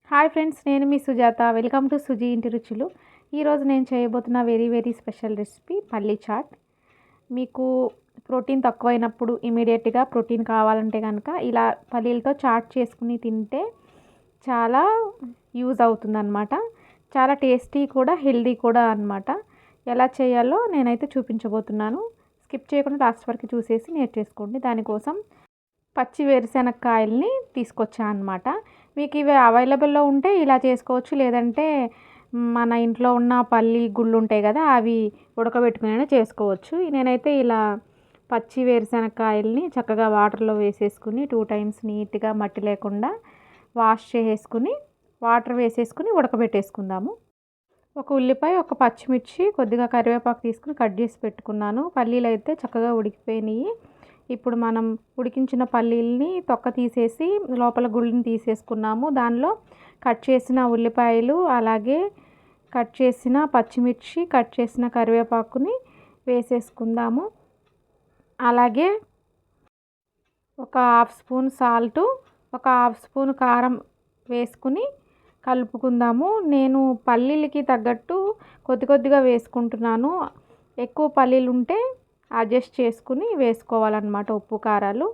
Hi friends, నేను మీ Sujatha. Welcome to Suji ఇంటి రుచులు. ఈరోజు నేను చేయబోతున్న వెరీ స్పెషల్ రెసిపీ పల్లీ చాట్. మీకు ప్రోటీన్ తక్కువైనప్పుడు ఇమీడియట్గా ప్రోటీన్ కావాలంటే కనుక ఇలా పల్లీలతో చాట్ చేసుకుని తింటే చాలా యూజ్ అవుతుందన్నమాట. చాలా టేస్టీ కూడా, హెల్దీ కూడా అన్నమాట. ఎలా చేయాలో నేనైతే చూపించబోతున్నాను. స్కిప్ చేయకుండా లాస్ట్ వరకు చూసేసి నేర్చేసుకోండి. దానికోసం పచ్చి వేరుశెనక్కాయలని తీసుకొచ్చా అనమాట. మీకు ఇవి అవైలబుల్లో ఉంటే ఇలా చేసుకోవచ్చు. లేదంటే మన ఇంట్లో ఉన్న పల్లి గుళ్ళు ఉంటాయి కదా, అవి ఉడకబెట్టుకుని చేసుకోవచ్చు. నేనైతే ఇలా పచ్చి వేరుశెనక్కాయలని చక్కగా వాటర్లో వేసేసుకుని 2 టైమ్స్ నీట్గా మట్టి లేకుండా వాష్ చేసేసుకుని వాటర్ వేసేసుకుని ఉడకబెట్టేసుకుందాము. ఒక ఉల్లిపాయ, ఒక పచ్చిమిర్చి, కొద్దిగా కరివేపాకు తీసుకుని కట్ చేసి పెట్టుకున్నాను. పల్లీలు అయితే చక్కగా ఉడికిపోయినాయి. ఇప్పుడు మనం ఉడికించిన పల్లీల్ని తొక్క తీసేసి లోపల గుళ్ళని తీసేసుకున్నాము. దానిలో కట్ చేసిన ఉల్లిపాయలు, అలాగే కట్ చేసిన పచ్చిమిర్చి, కట్ చేసిన కరివేపాకుని వేసేసుకుందాము. అలాగే ఒక 1/2 స్పూన్ సాల్టు, ఒక 1/2 స్పూన్ కారం వేసుకుని కలుపుకుందాము. నేను పల్లీలకి తగ్గట్టు కొద్దిగా వేసుకుంటున్నాను. ఎక్కువ పల్లీలు ఉంటే అడ్జస్ట్ చేసుకుని వేసుకోవాలన్నమాట ఉప్పు కారాలు.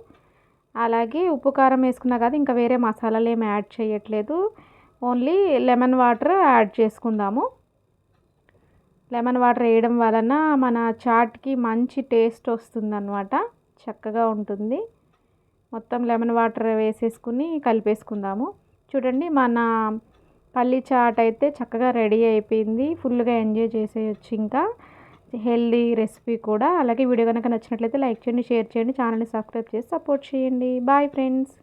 అలాగే ఉప్పు కారం వేసుకున్నా కదా, ఇంకా వేరే మసాలాలు ఏమి యాడ్ చేయట్లేదు. ఓన్లీ లెమన్ వాటర్ యాడ్ చేసుకుందాము. లెమన్ వాటర్ వేయడం వలన మన చాట్కి మంచి టేస్ట్ వస్తుందన్నమాట. చక్కగా ఉంటుంది. మొత్తం లెమన్ వాటర్ వేసేసుకుని కలిపేసుకుందాము. చూడండి, మన పల్లీ చాట్ అయితే చక్కగా రెడీ అయిపోయింది. ఫుల్గా ఎంజాయ్ చేసేయచ్చు. ఇంకా హెల్దీ రెసిపీ కూడా. అలాగే వీడియో కనుక నచ్చినట్లయితే లైక్ చేయండి, షేర్ చేయండి, ఛానల్ని సబ్స్క్రైబ్ చేసి సపోర్ట్ చేయండి. Bye friends.